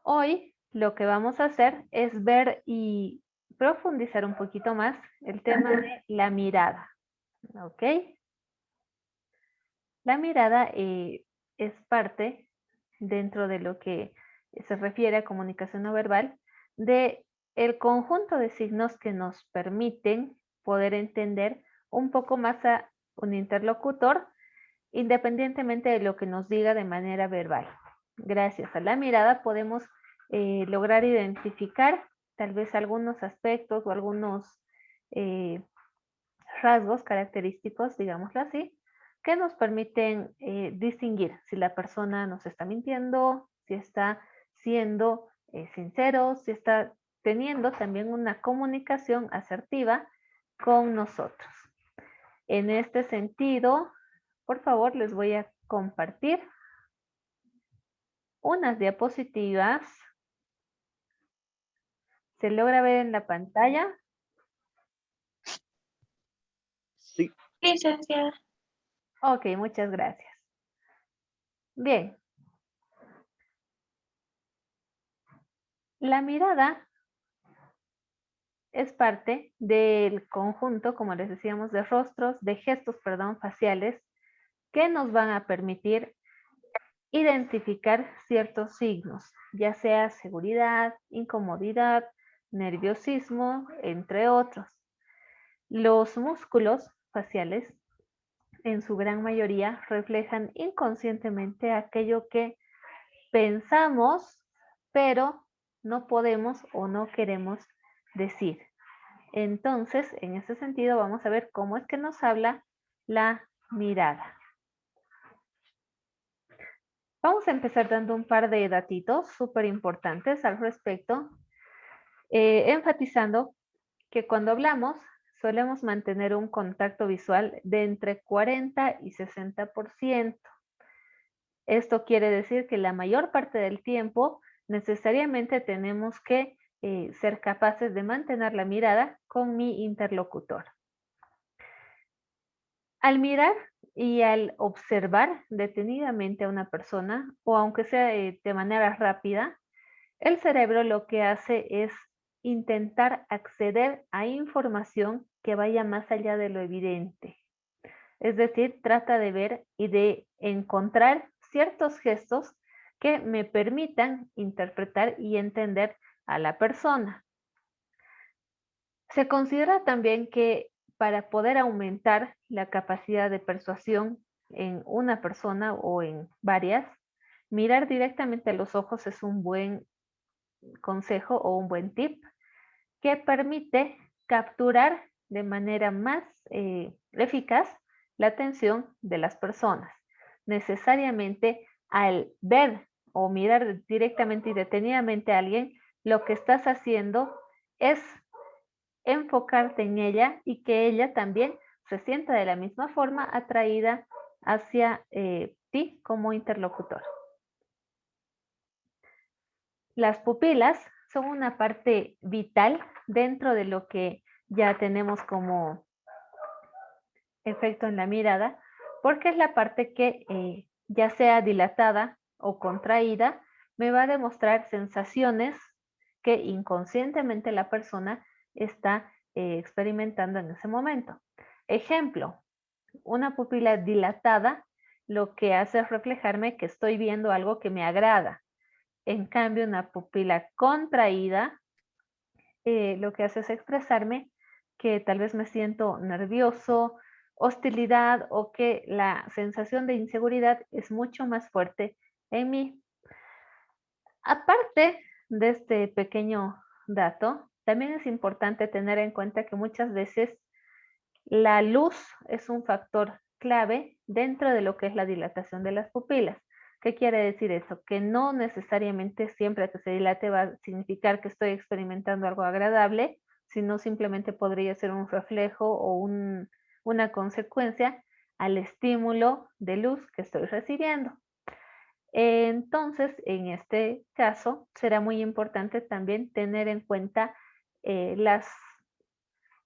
Hoy lo que vamos a hacer es ver y profundizar un poquito más el tema de la mirada, ¿ok? La mirada es parte, dentro de lo que se refiere a comunicación no verbal, de el conjunto de signos que nos permiten poder entender un poco más a un interlocutor, independientemente de lo que nos diga de manera verbal. Gracias a la mirada podemos lograr identificar tal vez algunos aspectos o algunos eh, rasgos característicos, digámoslo así, que nos permiten distinguir si la persona nos está mintiendo, si está siendo sincero, si está teniendo también una comunicación asertiva con nosotros. En este sentido, por favor, les voy a compartir unas diapositivas. ¿Se logra ver en la pantalla? Sí, Licenciada. Ok, muchas gracias. Bien, la mirada es parte del conjunto, como les decíamos, de rostros, de gestos, perdón, faciales, que nos van a permitir identificar ciertos signos, ya sea seguridad, incomodidad, nerviosismo, entre otros. Los músculos faciales, en su gran mayoría, reflejan inconscientemente aquello que pensamos, pero no podemos o no queremos decir. Entonces, en ese sentido, vamos a ver cómo es que nos habla la mirada. Vamos a empezar dando un par de datitos súper importantes al respecto, enfatizando que cuando hablamos solemos mantener un contacto visual de entre 40 y 60%. Esto quiere decir que la mayor parte del tiempo necesariamente tenemos que ser capaces de mantener la mirada con mi interlocutor. Al mirar y al observar detenidamente a una persona, o aunque sea de manera rápida, el cerebro lo que hace es intentar acceder a información que vaya más allá de lo evidente. Es decir, trata de ver y de encontrar ciertos gestos que me permitan interpretar y entender a la persona. Se considera también que para poder aumentar la capacidad de persuasión en una persona o en varias, mirar directamente a los ojos es un buen consejo o un buen tip que permite capturar de manera más eficaz la atención de las personas. Necesariamente al ver o mirar directamente y detenidamente a alguien, lo que estás haciendo es enfocarte en ella y que ella también se sienta de la misma forma atraída hacia ti como interlocutor. Las pupilas son una parte vital dentro de lo que ya tenemos como efecto en la mirada, porque es la parte que ya sea dilatada o contraída, me va a demostrar sensaciones que inconscientemente la persona está experimentando en ese momento. Ejemplo, una pupila dilatada lo que hace es reflejarme que estoy viendo algo que me agrada. En cambio, una pupila contraída lo que hace es expresarme que tal vez me siento nervioso, hostilidad o que la sensación de inseguridad es mucho más fuerte en mí. Aparte de este pequeño dato, también es importante tener en cuenta que muchas veces la luz es un factor clave dentro de lo que es la dilatación de las pupilas. ¿Qué quiere decir eso? Que no necesariamente siempre que se dilate va a significar que estoy experimentando algo agradable, sino simplemente podría ser un reflejo o una consecuencia al estímulo de luz que estoy recibiendo. Entonces, en este caso, será muy importante también tener en cuenta las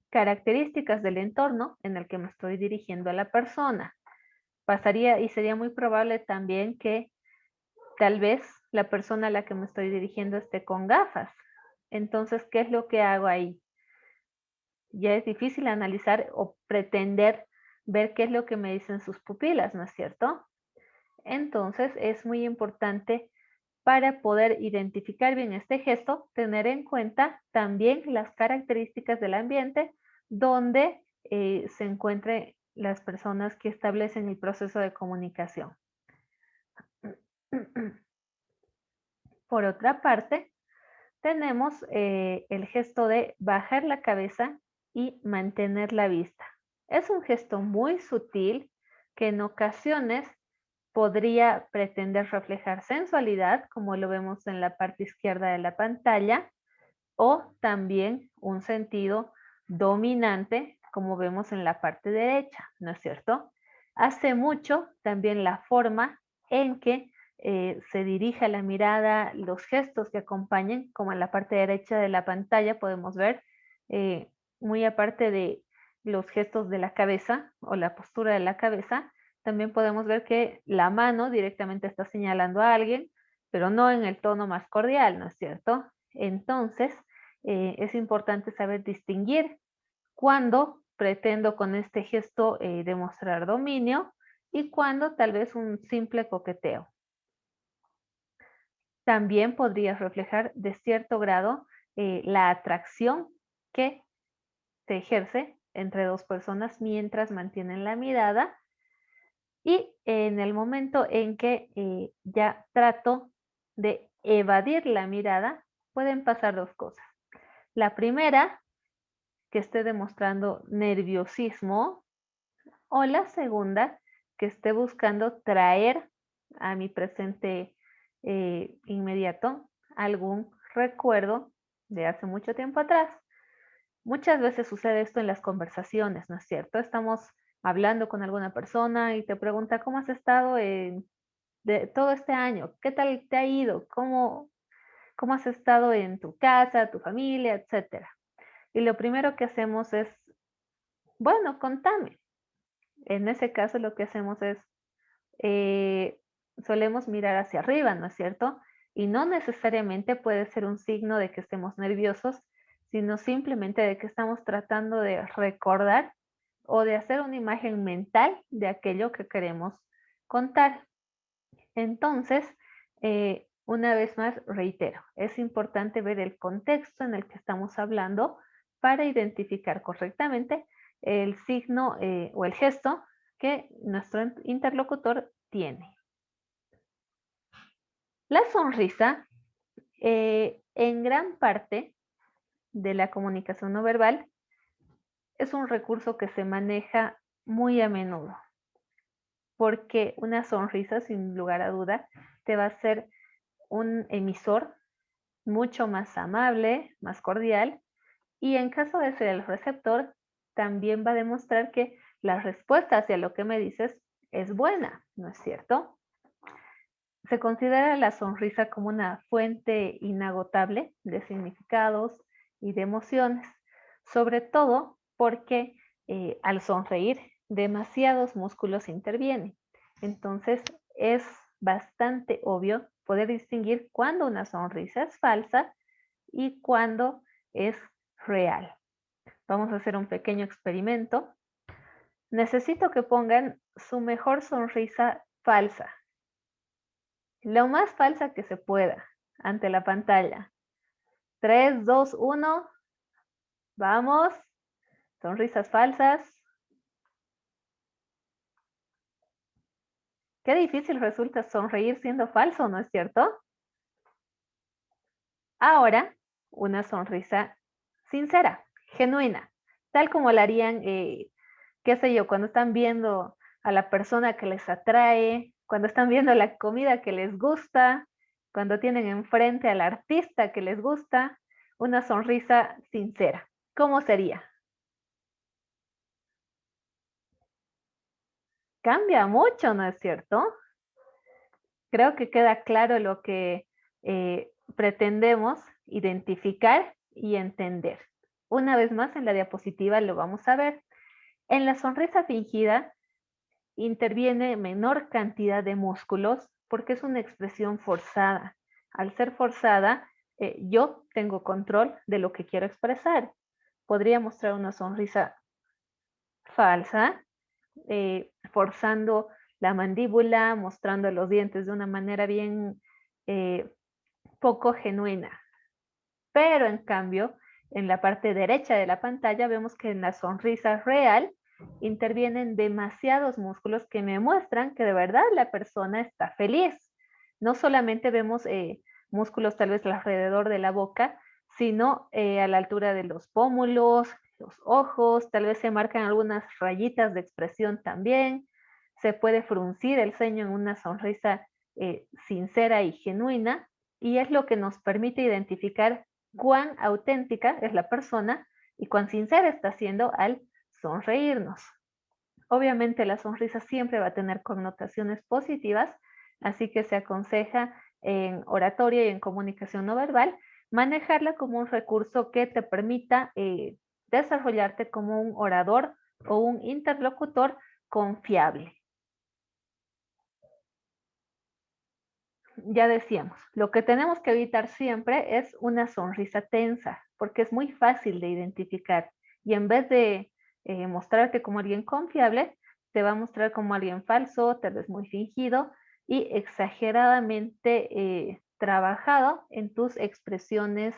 características del entorno en el que me estoy dirigiendo a la persona. Pasaría y sería muy probable también que Tal vez la persona a la que me estoy dirigiendo esté con gafas. Entonces, ¿qué es lo que hago ahí? Ya es difícil analizar o pretender ver qué es lo que me dicen sus pupilas, ¿no es cierto? Entonces, es muy importante para poder identificar bien este gesto, tener en cuenta también las características del ambiente donde se encuentren las personas que establecen el proceso de comunicación. Por otra parte, tenemos el gesto de bajar la cabeza y mantener la vista. Es un gesto muy sutil que en ocasiones podría pretender reflejar sensualidad, como lo vemos en la parte izquierda de la pantalla, o también un sentido dominante, como vemos en la parte derecha, ¿no es cierto? Hace mucho también la forma en que se dirige la mirada, los gestos que acompañen, como en la parte derecha de la pantalla podemos ver, eh, muy aparte de los gestos de la cabeza o la postura de la cabeza, también podemos ver que la mano directamente está señalando a alguien, pero no en el tono más cordial, ¿no es cierto? Entonces, es importante saber distinguir cuándo pretendo con este gesto demostrar dominio y cuándo tal vez un simple coqueteo. También podría reflejar de cierto grado la atracción que se ejerce entre dos personas mientras mantienen la mirada y en el momento en que ya trato de evadir la mirada, pueden pasar dos cosas. La primera, que esté demostrando nerviosismo, o la segunda, que esté buscando traer a mi presente inmediato algún recuerdo de hace mucho tiempo atrás. Muchas veces sucede esto en las conversaciones, ¿no es cierto? Estamos hablando con alguna persona y te pregunta, ¿cómo has estado de todo este año? ¿Qué tal te ha ido? ¿Cómo has estado en tu casa, tu familia, etcétera? Y lo primero que hacemos es, bueno, contame. En ese caso lo que hacemos es, eh, solemos mirar hacia arriba, ¿no es cierto? Y no necesariamente puede ser un signo de que estemos nerviosos, sino simplemente de que estamos tratando de recordar o de hacer una imagen mental de aquello que queremos contar. Entonces, una vez más, reitero, es importante ver el contexto en el que estamos hablando para identificar correctamente el signo o el gesto que nuestro interlocutor tiene. La sonrisa, en gran parte de la comunicación no verbal, es un recurso que se maneja muy a menudo, porque una sonrisa, sin lugar a duda, te va a ser un emisor mucho más amable, más cordial, y en caso de ser el receptor, también va a demostrar que la respuesta hacia lo que me dices es buena, ¿no es cierto? Se considera la sonrisa como una fuente inagotable de significados y de emociones, sobre todo porque al sonreír demasiados músculos intervienen. Entonces es bastante obvio poder distinguir cuándo una sonrisa es falsa y cuándo es real. Vamos a hacer un pequeño experimento. Necesito que pongan su mejor sonrisa falsa, lo más falsa que se pueda, ante la pantalla. 3, 2, 1, vamos. Sonrisas falsas. Qué difícil resulta sonreír siendo falso, ¿no es cierto? Ahora, una sonrisa sincera, genuina, tal como la harían, qué sé yo, cuando están viendo a la persona que les atrae, cuando están viendo la comida que les gusta, cuando tienen enfrente al artista que les gusta, una sonrisa sincera. ¿Cómo sería? Cambia mucho, ¿no es cierto? Creo que queda claro lo que pretendemos identificar y entender. Una vez más, en la diapositiva lo vamos a ver. En la sonrisa fingida interviene menor cantidad de músculos porque es una expresión forzada. Al ser forzada, yo tengo control de lo que quiero expresar. Podría mostrar una sonrisa falsa, forzando la mandíbula, mostrando los dientes de una manera bien eh, poco genuina. Pero en cambio, en la parte derecha de la pantalla vemos que en la sonrisa real intervienen demasiados músculos que me muestran que de verdad la persona está feliz. No solamente vemos músculos tal vez alrededor de la boca, sino a la altura de los pómulos, los ojos, tal vez se marcan algunas rayitas de expresión también. Se puede fruncir el ceño en una sonrisa sincera y genuina, y es lo que nos permite identificar cuán auténtica es la persona y cuán sincera está siendo al sonreírnos. Obviamente la sonrisa siempre va a tener connotaciones positivas, así que se aconseja en oratoria y en comunicación no verbal manejarla como un recurso que te permita desarrollarte como un orador o un interlocutor confiable. Ya decíamos, lo que tenemos que evitar siempre es una sonrisa tensa, porque es muy fácil de identificar. Y en vez de mostrarte como alguien confiable, te va a mostrar como alguien falso, tal vez muy fingido y exageradamente trabajado en tus expresiones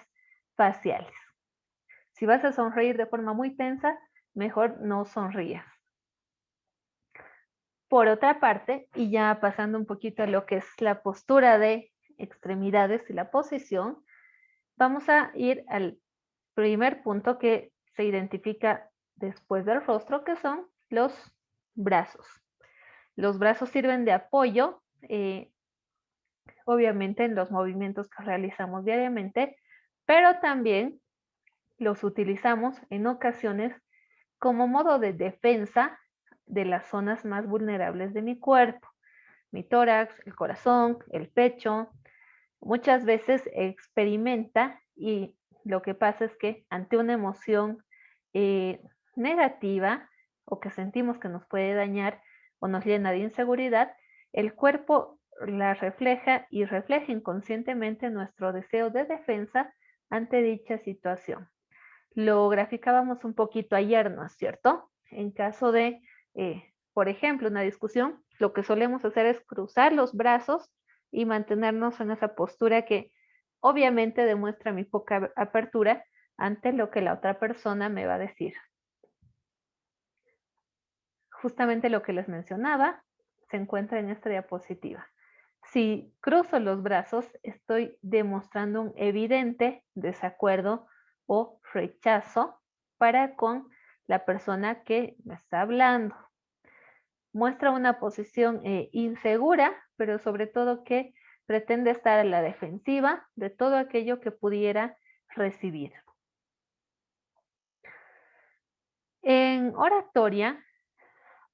faciales. Si vas a sonreír de forma muy tensa, mejor no sonrías. Por otra parte, y ya pasando un poquito a lo que es la postura de extremidades y la posición, vamos a ir al primer punto que se identifica después del rostro, que son los brazos. Los brazos sirven de apoyo, obviamente, en los movimientos que realizamos diariamente, pero también los utilizamos en ocasiones como modo de defensa de las zonas más vulnerables de mi cuerpo. Mi tórax, el corazón, el pecho. Muchas veces experimenta y lo que pasa es que ante una emoción eh, negativa o que sentimos que nos puede dañar o nos llena de inseguridad, el cuerpo la refleja y refleja inconscientemente nuestro deseo de defensa ante dicha situación. Lo graficábamos un poquito ayer, ¿no es cierto? En caso de, por ejemplo, una discusión, lo que solemos hacer es cruzar los brazos y mantenernos en esa postura que obviamente demuestra mi poca apertura ante lo que la otra persona me va a decir. Justamente lo que les mencionaba se encuentra en esta diapositiva. Si cruzo los brazos, estoy demostrando un evidente desacuerdo o rechazo para con la persona que me está hablando. Muestra una posición insegura, pero sobre todo que pretende estar a la defensiva de todo aquello que pudiera recibir. En oratoria,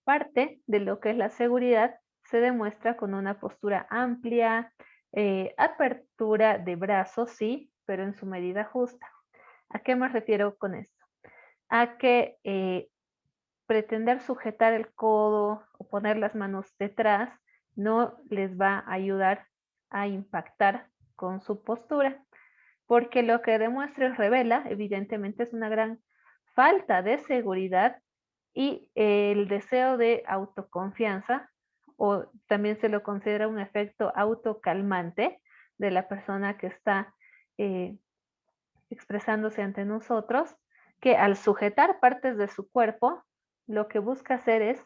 parte de lo que es la seguridad se demuestra con una postura amplia, apertura de brazos, sí, pero en su medida justa. ¿A qué me refiero con esto? A que pretender sujetar el codo o poner las manos detrás no les va a ayudar a impactar con su postura, porque lo que demuestra y revela evidentemente es una gran falta de seguridad y el deseo de autoconfianza, o también se lo considera un efecto autocalmante de la persona que está eh, expresándose ante nosotros, que al sujetar partes de su cuerpo, lo que busca hacer es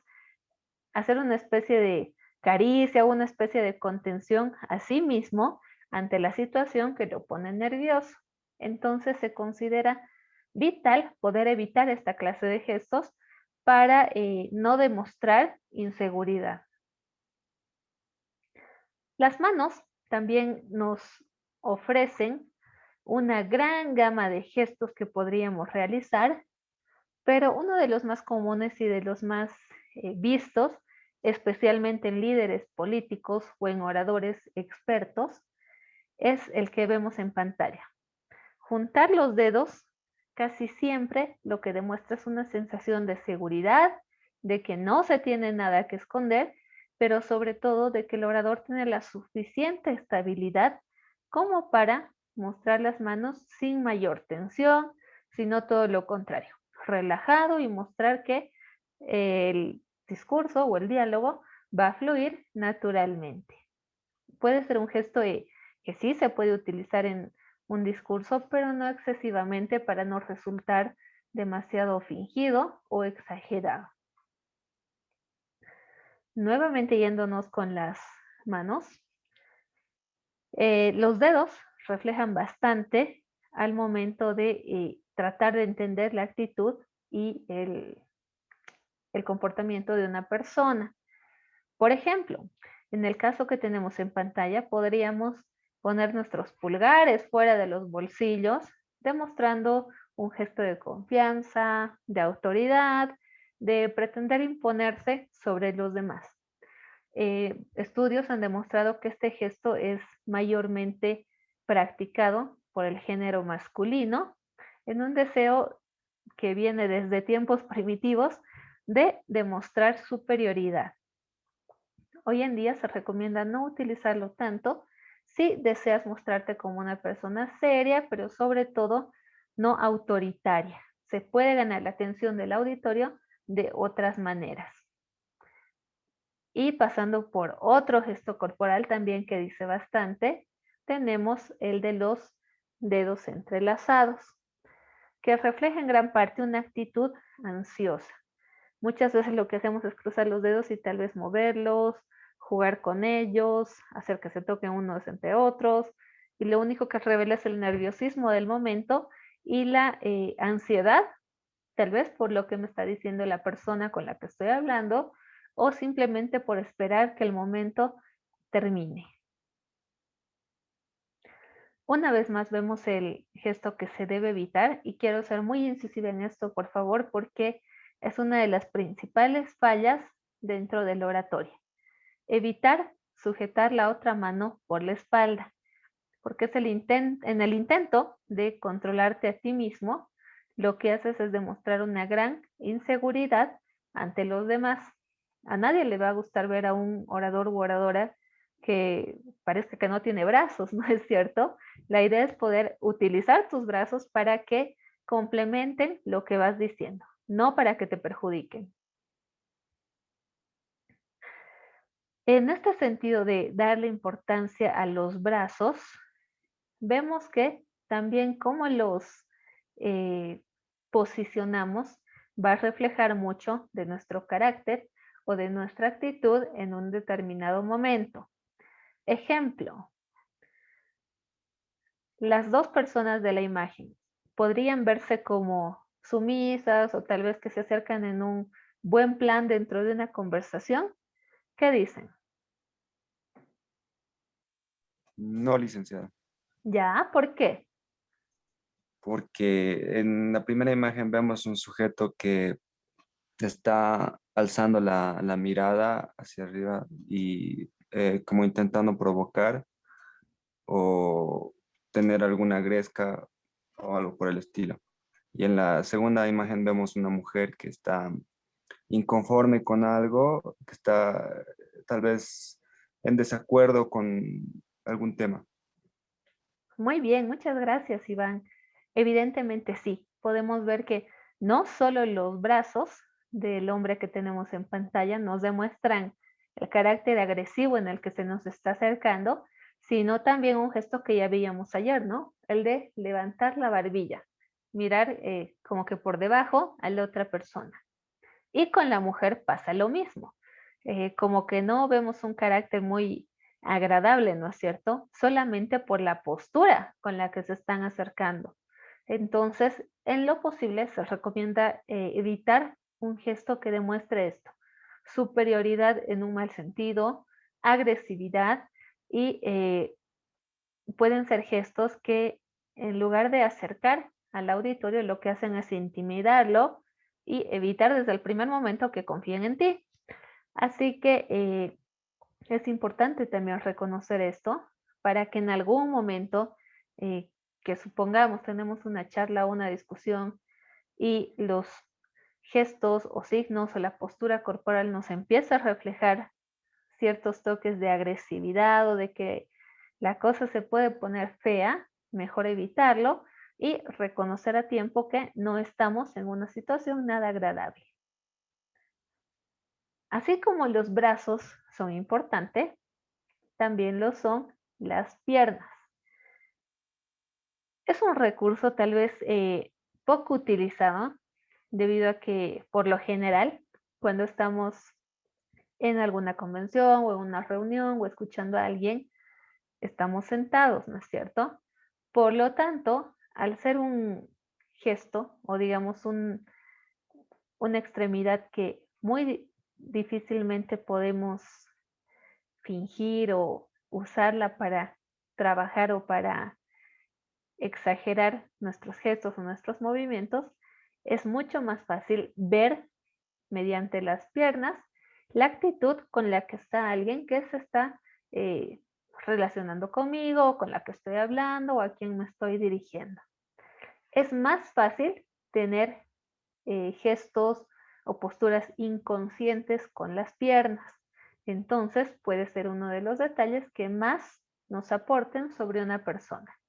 hacer una especie de caricia, una especie de contención a sí mismo ante la situación que lo pone nervioso. Entonces se considera vital poder evitar esta clase de gestos para no demostrar inseguridad. Las manos también nos ofrecen una gran gama de gestos que podríamos realizar, pero uno de los más comunes y de los más vistos, especialmente en líderes políticos o en oradores expertos, es el que vemos en pantalla. Juntar los dedos casi siempre lo que demuestra es una sensación de seguridad, de que no se tiene nada que esconder pero sobre todo de que el orador tiene la suficiente estabilidad como para mostrar las manos sin mayor tensión, sino todo lo contrario, relajado y mostrar que el discurso o el diálogo va a fluir naturalmente. Puede ser un gesto que sí se puede utilizar en un discurso, pero no excesivamente para no resultar demasiado fingido o exagerado. Nuevamente yéndonos con las manos, los dedos reflejan bastante al momento de tratar de entender la actitud y el comportamiento de una persona. Por ejemplo, en el caso que tenemos en pantalla, podríamos poner nuestros pulgares fuera de los bolsillos, demostrando un gesto de confianza, de autoridad, de pretender imponerse sobre los demás. Estudios han demostrado que este gesto es mayormente practicado por el género masculino en un deseo que viene desde tiempos primitivos de demostrar superioridad. Hoy en día se recomienda no utilizarlo tanto si deseas mostrarte como una persona seria, pero sobre todo no autoritaria. Se puede ganar la atención del auditorio de otras maneras. Y pasando por otro gesto corporal también que dice bastante, tenemos el de los dedos entrelazados, que refleja en gran parte una actitud ansiosa. Muchas veces lo que hacemos es cruzar los dedos y tal vez moverlos, jugar con ellos, hacer que se toquen unos entre otros, y lo único que revela es el nerviosismo del momento y la ansiedad, tal vez por lo que me está diciendo la persona con la que estoy hablando, o simplemente por esperar que el momento termine. Una vez más vemos el gesto que se debe evitar y quiero ser muy incisiva en esto, por favor, porque es una de las principales fallas dentro del oratorio. Evitar sujetar la otra mano por la espalda, porque es en el intento de controlarte a ti mismo, lo que haces es demostrar una gran inseguridad ante los demás. A nadie le va a gustar ver a un orador u oradora que parezca que no tiene brazos, ¿no es cierto? La idea es poder utilizar tus brazos para que complementen lo que vas diciendo, no para que te perjudiquen. En este sentido de darle importancia a los brazos, vemos que también cómo los eh, posicionamos va a reflejar mucho de nuestro carácter o de nuestra actitud en un determinado momento. Ejemplo, las dos personas de la imagen podrían verse como sumisas o tal vez que se acercan en un buen plan dentro de una conversación. ¿Qué dicen? No, licenciada, ¿Ya? ¿Por qué? porque en la primera imagen vemos un sujeto que está alzando la mirada hacia arriba y como intentando provocar o tener alguna gresca o algo por el estilo. Y en la segunda imagen vemos una mujer que está inconforme con algo, que está tal vez en desacuerdo con algún tema. Muy bien, muchas gracias, Iván. Evidentemente sí, podemos ver que no solo los brazos del hombre que tenemos en pantalla nos demuestran el carácter agresivo en el que se nos está acercando, sino también un gesto que ya veíamos ayer, ¿no? El de levantar la barbilla, mirar como que por debajo a la otra persona. Y con la mujer pasa lo mismo. Como que no vemos un carácter muy agradable, ¿no es cierto? Solamente por la postura con la que se están acercando. Entonces, en lo posible se recomienda evitar un gesto que demuestre esto. Superioridad en un mal sentido, agresividad y pueden ser gestos que en lugar de acercar al auditorio, lo que hacen es intimidarlo y evitar desde el primer momento que confíen en ti. Así que es importante también reconocer esto para que en algún momento que supongamos tenemos una charla o una discusión y los gestos o signos o la postura corporal nos empieza a reflejar ciertos toques de agresividad o de que la cosa se puede poner fea, mejor evitarlo y reconocer a tiempo que no estamos en una situación nada agradable. Así como los brazos son importantes, también lo son las piernas. Es un recurso tal vez poco utilizado debido a que por lo general cuando estamos en alguna convención o en una reunión o escuchando a alguien, estamos sentados, ¿no es cierto? Por lo tanto, al ser un gesto o digamos una extremidad que muy difícilmente podemos fingir o usarla para trabajar o para exagerar nuestros gestos o nuestros movimientos, es mucho más fácil ver mediante las piernas la actitud con la que está alguien que se está eh, relacionando conmigo, con la que estoy hablando o a quien me estoy dirigiendo. Es más fácil tener gestos o posturas inconscientes con las piernas. Entonces puede ser uno de los detalles que más nos aporten sobre una persona.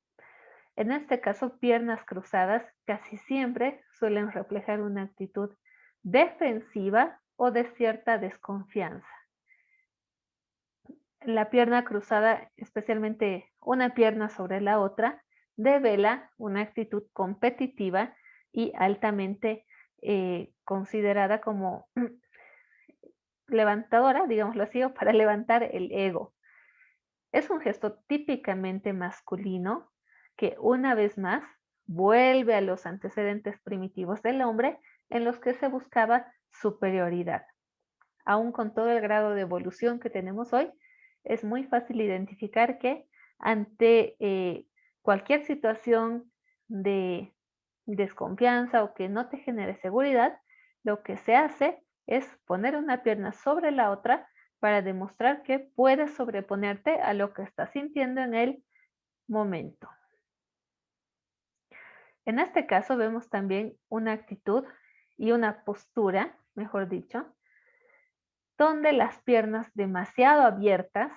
En este caso, piernas cruzadas casi siempre suelen reflejar una actitud defensiva o de cierta desconfianza. La pierna cruzada, especialmente una pierna sobre la otra, devela una actitud competitiva y altamente considerada como levantadora, digámoslo así, o para levantar el ego. Es un gesto típicamente masculino que una vez más vuelve a los antecedentes primitivos del hombre en los que se buscaba superioridad. Aún con todo el grado de evolución que tenemos hoy, es muy fácil identificar que ante cualquier situación de desconfianza o que no te genere seguridad, lo que se hace es poner una pierna sobre la otra para demostrar que puedes sobreponerte a lo que estás sintiendo en el momento. En este caso vemos también una actitud y una postura, mejor dicho, donde las piernas demasiado abiertas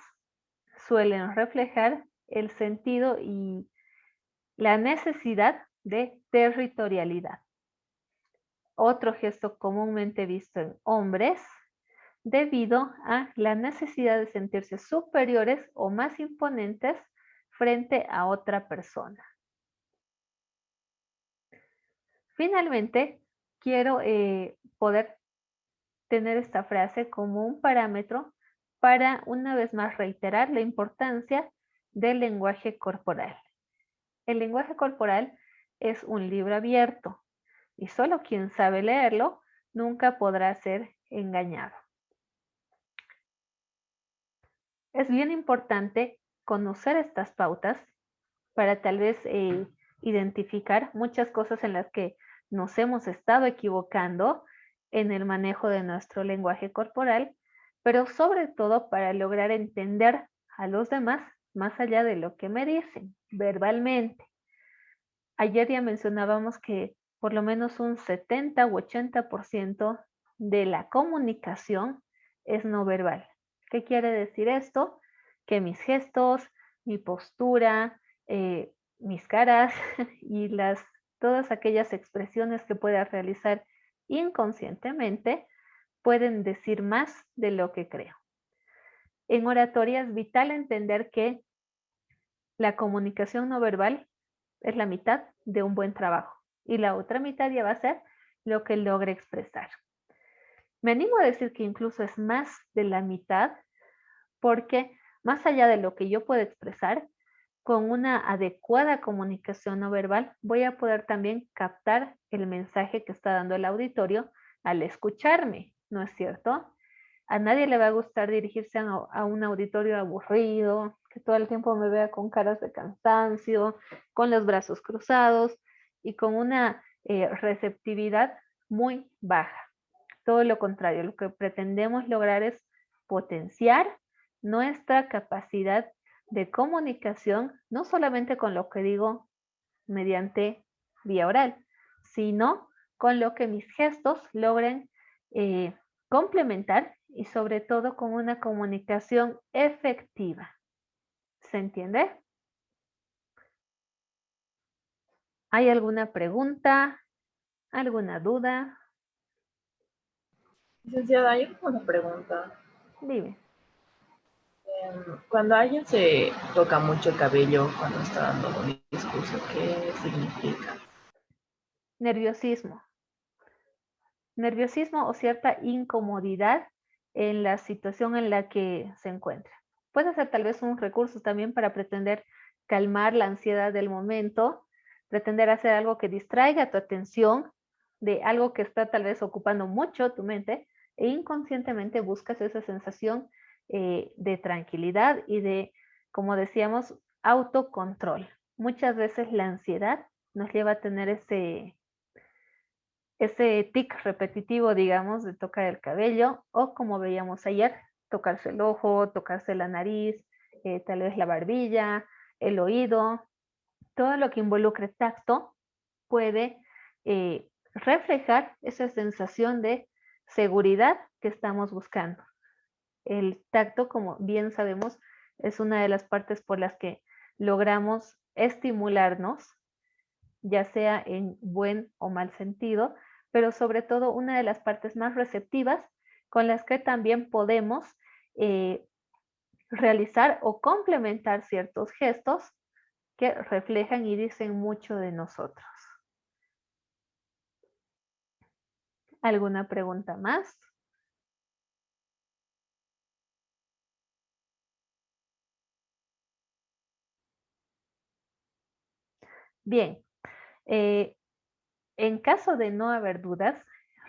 suelen reflejar el sentido y la necesidad de territorialidad. Otro gesto comúnmente visto en hombres debido a la necesidad de sentirse superiores o más imponentes frente a otra persona. Finalmente, quiero poder tener esta frase como un parámetro para una vez más reiterar la importancia del lenguaje corporal. El lenguaje corporal es un libro abierto y solo quien sabe leerlo nunca podrá ser engañado. Es bien importante conocer estas pautas para tal vez identificar muchas cosas en las que nos hemos estado equivocando en el manejo de nuestro lenguaje corporal, pero sobre todo para lograr entender a los demás más allá de lo que me dicen verbalmente. Ayer ya mencionábamos que por lo menos un 70 u 80% de la comunicación es no verbal. ¿Qué quiere decir esto? Que mis gestos, mi postura, mis caras y todas aquellas expresiones que pueda realizar inconscientemente pueden decir más de lo que creo. En oratoria es vital entender que la comunicación no verbal es la mitad de un buen trabajo y la otra mitad ya va a ser lo que logre expresar. Me animo a decir que incluso es más de la mitad porque más allá de lo que yo puedo expresar, con una adecuada comunicación no verbal voy a poder también captar el mensaje que está dando el auditorio al escucharme, ¿no es cierto? A nadie le va a gustar dirigirse a un auditorio aburrido, que todo el tiempo me vea con caras de cansancio, con los brazos cruzados y con una receptividad muy baja. Todo lo contrario, lo que pretendemos lograr es potenciar nuestra capacidad de comunicación, no solamente con lo que digo mediante vía oral, sino con lo que mis gestos logren complementar y sobre todo con una comunicación efectiva. ¿Se entiende? ¿Hay alguna pregunta? ¿Alguna duda? Licenciada, yo tengo una pregunta. Dime. Cuando alguien se toca mucho el cabello cuando está dando un discurso, ¿qué significa? Nerviosismo. Nerviosismo o cierta incomodidad en la situación en la que se encuentra. Puede ser tal vez un recurso también para pretender calmar la ansiedad del momento, pretender hacer algo que distraiga tu atención de algo que está tal vez ocupando mucho tu mente e inconscientemente buscas esa sensación de tranquilidad y de, como decíamos, autocontrol. Muchas veces la ansiedad nos lleva a tener ese tic repetitivo, digamos, de tocar el cabello o como veíamos ayer, tocarse el ojo, tocarse la nariz, tal vez la barbilla, el oído, todo lo que involucre tacto puede reflejar esa sensación de seguridad que estamos buscando. El tacto, como bien sabemos, es una de las partes por las que logramos estimularnos, ya sea en buen o mal sentido, pero sobre todo una de las partes más receptivas con las que también podemos eh, realizar o complementar ciertos gestos que reflejan y dicen mucho de nosotros. ¿Alguna pregunta más? Bien, en caso de no haber dudas,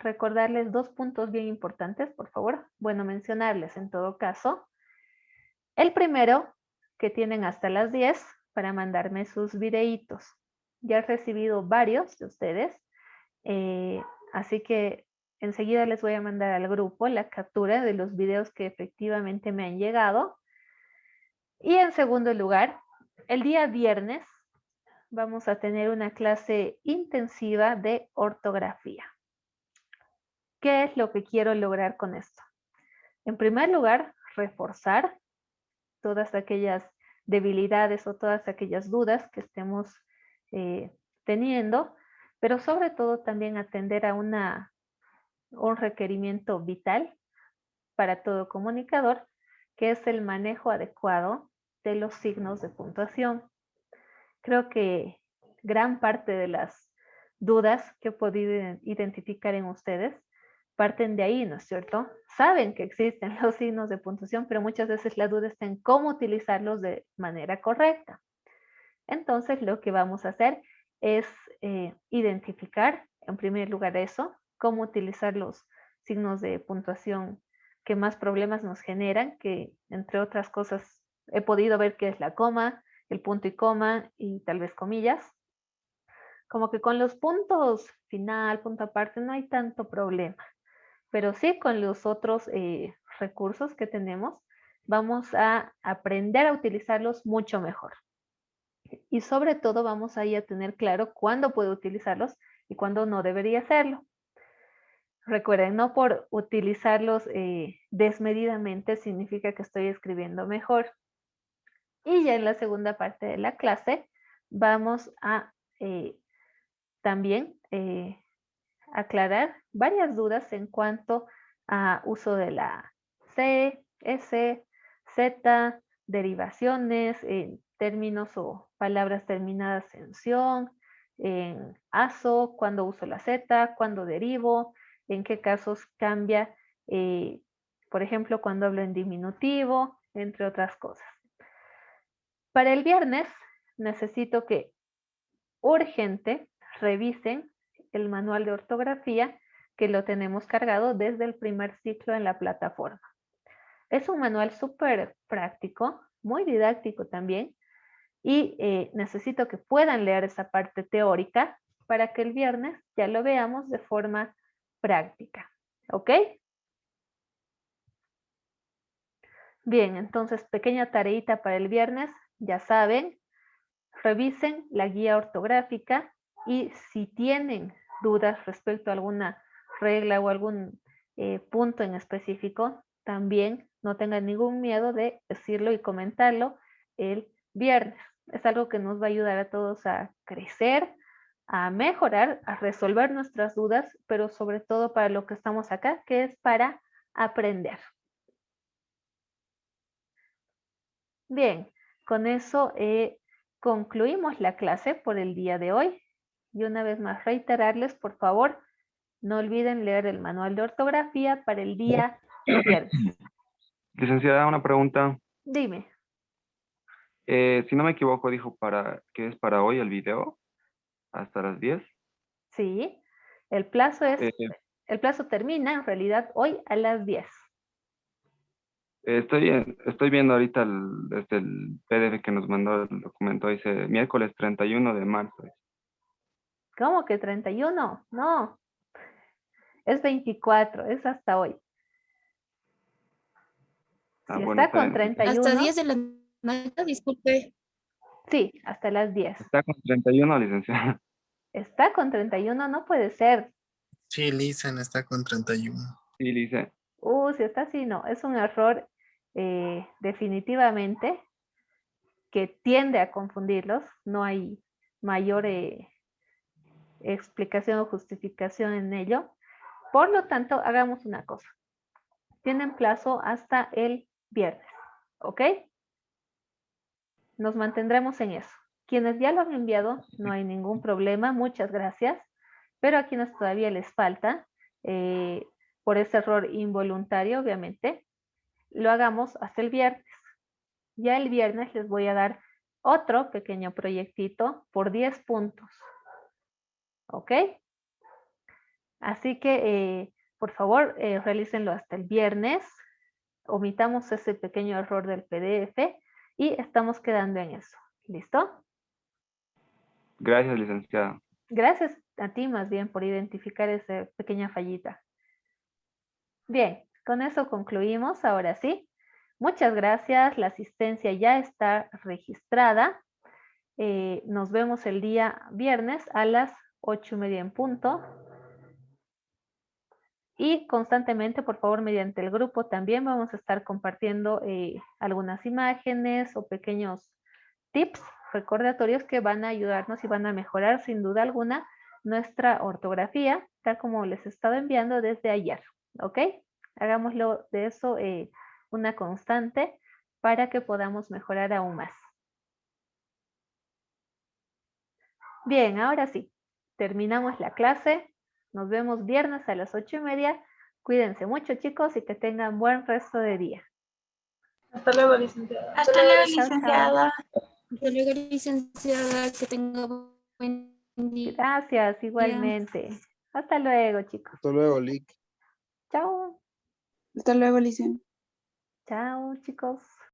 recordarles 2 puntos bien importantes, por favor. Bueno, mencionarles en todo caso. El primero, que tienen hasta las 10 para mandarme sus videitos. Ya he recibido varios de ustedes, así que enseguida les voy a mandar al grupo la captura de los videos que efectivamente me han llegado. Y en segundo lugar, el día viernes vamos a tener una clase intensiva de ortografía. ¿Qué es lo que quiero lograr con esto? En primer lugar, reforzar todas aquellas debilidades o todas aquellas dudas que estemos teniendo, pero sobre todo también atender a un requerimiento vital para todo comunicador, que es el manejo adecuado de los signos de puntuación. Creo que gran parte de las dudas que he podido identificar en ustedes parten de ahí, ¿no es cierto? Saben que existen los signos de puntuación, pero muchas veces la duda está en cómo utilizarlos de manera correcta. Entonces, lo que vamos a hacer es identificar, en primer lugar, eso, cómo utilizar los signos de puntuación que más problemas nos generan, que entre otras cosas he podido ver que es la coma, el punto y coma y tal vez comillas. Como que con los puntos final, punto aparte, no hay tanto problema, pero sí con los otros recursos que tenemos, vamos a aprender a utilizarlos mucho mejor. Y sobre todo vamos ahí a tener claro cuándo puedo utilizarlos y cuándo no debería hacerlo. Recuerden, no por utilizarlos desmedidamente significa que estoy escribiendo mejor. Y ya en la segunda parte de la clase vamos a también aclarar varias dudas en cuanto a uso de la C, S, Z, derivaciones, términos o palabras terminadas en ción, en aso, cuándo uso la Z, cuándo derivo, en qué casos cambia, por ejemplo, cuando hablo en diminutivo, entre otras cosas. Para el viernes necesito que urgente revisen el manual de ortografía que lo tenemos cargado desde el primer ciclo en la plataforma. Es un manual súper práctico, muy didáctico también, y necesito que puedan leer esa parte teórica para que el viernes ya lo veamos de forma práctica. ¿Ok? Bien, entonces pequeña tareita para el viernes, ya saben, revisen la guía ortográfica y si tienen dudas respecto a alguna regla o algún punto en específico, también no tengan ningún miedo de decirlo y comentarlo el viernes. Es algo que nos va a ayudar a todos a crecer, a mejorar, a resolver nuestras dudas, pero sobre todo para lo que estamos acá, que es para aprender. Bien, con eso concluimos la clase por el día de hoy. Y una vez más reiterarles, por favor, no olviden leer el manual de ortografía para el día viernes. Licenciada, una pregunta. Dime. Si no me equivoco, dijo que es para hoy el video, hasta las 10. Sí, el plazo Eh, el plazo termina en realidad hoy a las 10. estoy viendo ahorita el PDF que nos mandó el documento, dice miércoles 31 de marzo. ¿Cómo que 31? No, es 24, es hasta hoy. Ah, Si bueno, está está con bien. 31, Hasta 10 de la mañana, disculpe. sí, hasta las 10. Está con 31, licenciada. Está con 31, no puede ser. Sí, Listen está con 31. Sí, dice. Si está así, no, es un error definitivamente que tiende a confundirlos. No hay mayor explicación o justificación en ello. Por lo tanto, hagamos una cosa. Tienen plazo hasta el viernes, ¿ok? Nos mantendremos en eso. Quienes ya lo han enviado, no hay ningún problema, muchas gracias. Pero a quienes todavía les falta, por ese error involuntario, obviamente, lo hagamos hasta el viernes. Ya el viernes les voy a dar otro pequeño proyectito por 10 puntos. ¿Ok? Así que, por favor, realícenlo hasta el viernes. Omitamos ese pequeño error del PDF y estamos quedando en eso. ¿Listo? Gracias, licenciada. Gracias a ti más bien por identificar esa pequeña fallita. Bien, con eso concluimos. Ahora sí. Muchas gracias. La asistencia ya está registrada. Nos vemos el día viernes a las 8:30 en punto. Y constantemente, por favor, mediante el grupo también vamos a estar compartiendo algunas imágenes o pequeños tips, recordatorios que van a ayudarnos y van a mejorar sin duda alguna nuestra ortografía, tal como les he estado enviando desde ayer. ¿Ok? Hagámoslo de eso una constante para que podamos mejorar aún más. Bien, ahora sí, terminamos la clase. Nos vemos viernes a las 8:30. Cuídense mucho, chicos, y que tengan buen resto de día. Hasta luego, licenciada. Hasta luego, Chao, chao. licenciada. Hasta luego, licenciada, que tenga buen día. Gracias, igualmente. Hasta luego, chicos. Hasta luego, Lick. Chao. Hasta luego, licenciada. Chao, chicos.